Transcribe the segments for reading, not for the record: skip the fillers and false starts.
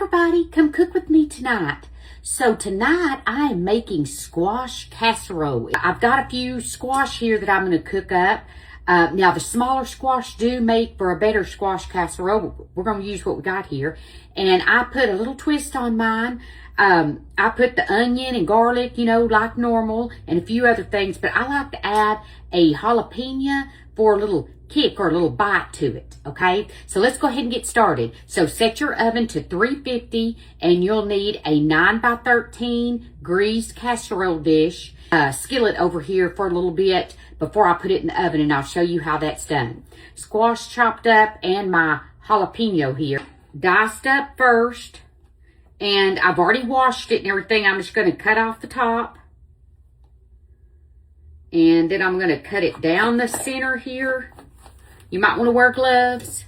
everybody, come cook with me tonight. So tonight I am making squash casserole. I've got a few squash here that I'm going to cook up. Now the smaller squash do make for a better squash casserole. We're going to use what we got here. And I put a little twist on mine. I put the onion and garlic, you know, like normal, and a few other things. But I like to add a jalapeno for a little kick or a little bite to it, okay? So let's go ahead and get started. So set your oven to 350, and you'll need a 9x13 greased casserole dish. Skillet over here for a little bit before I put it in the oven, and I'll show you how that's done. Squash chopped up and my jalapeno here. Diced up first, and I've already washed it and everything. I'm just going to cut off the top. And then I'm going to cut it down the center here. You might want to wear gloves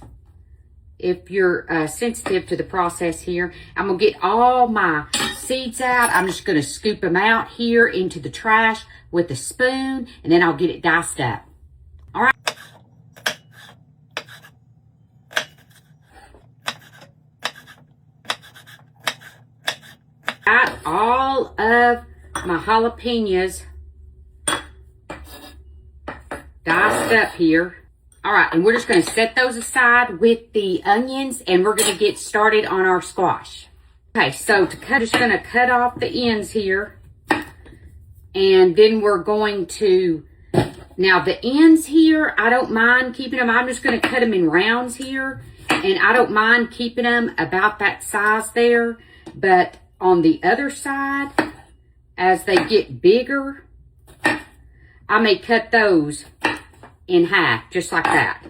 if you're sensitive to the process here. I'm going to get all my seeds out. I'm just going to scoop them out here into the trash with a spoon, and then I'll get it diced up. All right. Got all of my jalapenos diced up here. All right, and we're just going to set those aside with the onions, and we're going to get started on our squash. Okay, so just going to cut off the ends here, and then we're going to, now the ends here, I don't mind keeping them. I'm just going to cut them in rounds here, and I don't mind keeping them about that size there, but on the other side, as they get bigger, I may cut those in half, just like that.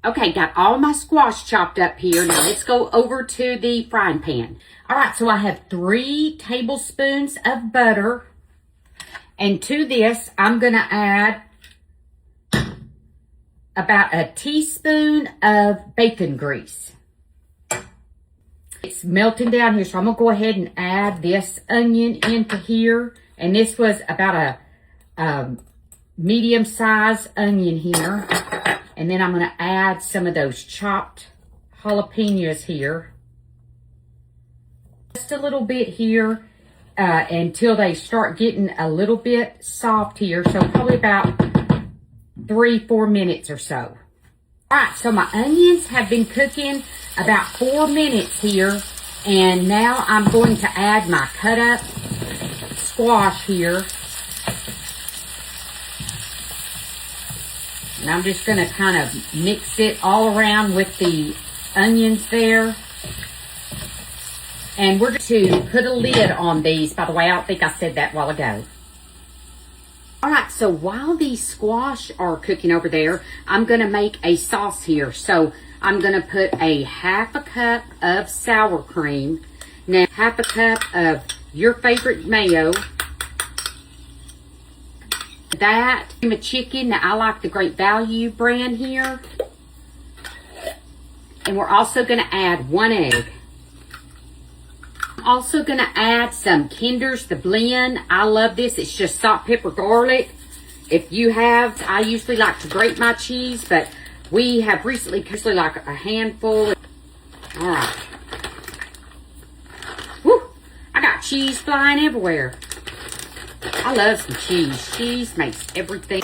Okay, got all my squash chopped up here. Now let's go over to the frying pan. All right, so I have 3 tablespoons of butter. And to this, I'm going to add about a teaspoon of bacon grease. It's melting down here, so I'm going to go ahead and add this onion into here. And this was about a medium-sized onion here. And then I'm going to add some of those chopped jalapenos here. Just a little bit here until they start getting a little bit soft here. So probably about 3-4 minutes or so. All right, so my onions have been cooking about 4 minutes here, and now I'm going to add my cut up squash here. And I'm just going to kind of mix it all around with the onions there. And we're going to put a lid on these. By the way, I don't think I said that a while ago. All right, so while these squash are cooking over there, I'm going to make a sauce here. So I'm going to put a 1/2 cup of sour cream. Now, 1/2 cup of your favorite mayo. That, cream of chicken. Now, I like the Great Value brand here. And we're also going to add 1 egg. Also going to add some Kinder's The Blend. I love this. It's just salt, pepper, garlic. If you have, I usually like to grate my cheese, but we have recently like a handful. All right. Woo! I got cheese flying everywhere. I love some cheese. Cheese makes everything.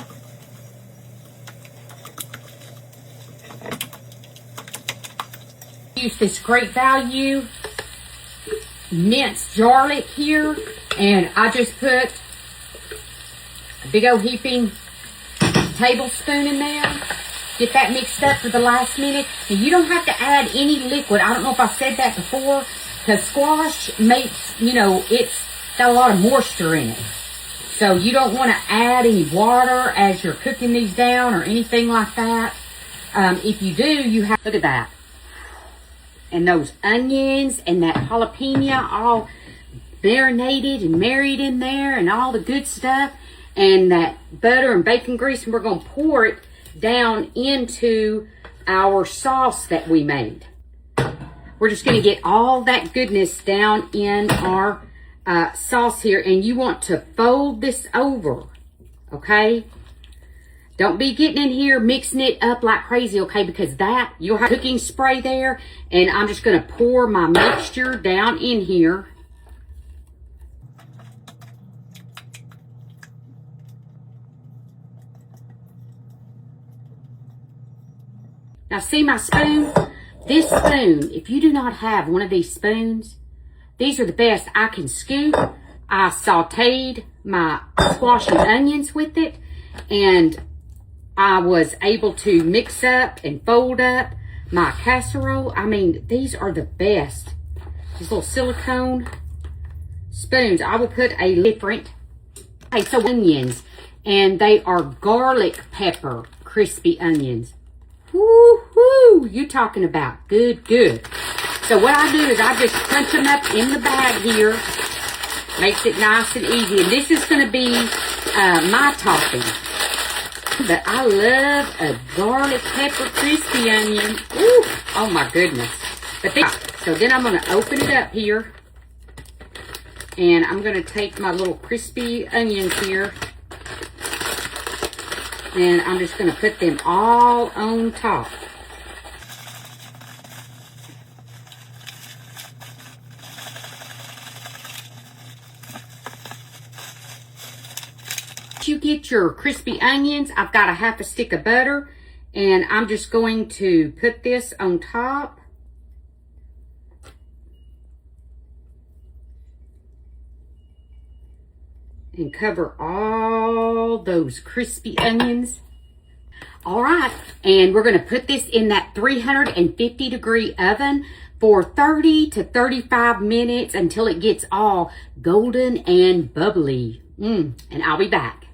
Use this Great Value minced garlic here, and I just put a big old heaping tablespoon in there. Get that mixed up for the last minute. And you don't have to add any liquid. I don't know if I said that before, because squash makes, you know, it's got a lot of moisture in it. So you don't want to add any water as you're cooking these down or anything like that. If you do, you have, look at that. And those onions and that jalapeno all marinated and married in there and all the good stuff. And that butter and bacon grease. And we're going to pour it down into our sauce that we made. We're just going to get all that goodness down in our sauce here. And you want to fold this over. okay? Don't be getting in here mixing it up like crazy, okay? Because that, you'll have cooking spray there. And I'm just going to pour my mixture down in here. Now see my spoon? This spoon, if you do not have one of these spoons, these are the best. I can scoop. I sauteed my squash and onions with it. And I was able to mix up and fold up my casserole. I mean, these are the best. These little silicone spoons. I will put a different. Okay, so onions. And they are garlic pepper crispy onions. Woo-hoo! You talking about good, good. So what I do is I just crunch them up in the bag here. Makes it nice and easy. And this is going to be my topping. But I love a garlic pepper crispy onion. Ooh, oh my goodness. But so then I'm going to open it up here. And I'm going to take my little crispy onions here. And I'm just going to put them all on top. You get your crispy onions. I've got a half a stick of butter. And I'm just going to put this on top. And cover all those crispy onions. All right, and we're going to put this in that 350 degree oven for 30 to 35 minutes until it gets all golden and bubbly. And I'll be back.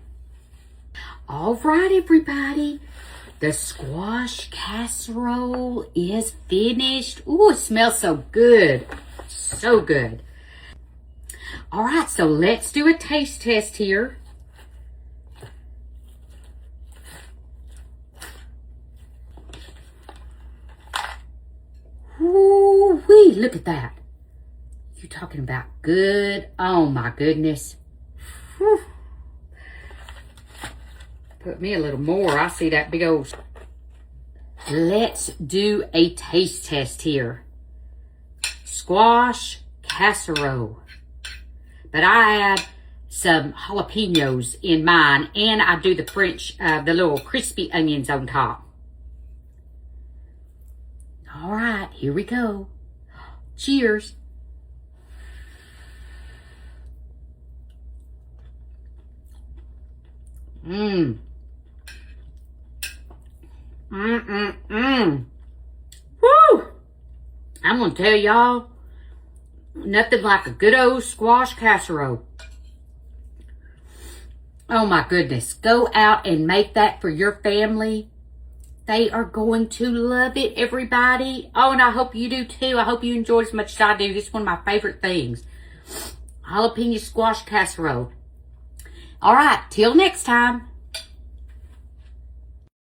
All right, everybody. The squash casserole is finished. Ooh, it smells so good. So good. All right, so let's do a taste test here. Ooh-wee, look at that. You're talking about good. Oh, my goodness. Whew. Put me a little more. I see that big old. Let's do a taste test here. Squash casserole. But I add some jalapeños in mine. And I do the French, the little crispy onions on top. All right, here we go. Cheers. Woo! I'm going to tell y'all, nothing like a good old squash casserole. Oh my goodness. Go out and make that for your family. They are going to love it, everybody. Oh, and I hope you do too. I hope you enjoy as much as I do. This is one of my favorite things. Jalapeno squash casserole. All right, till next time.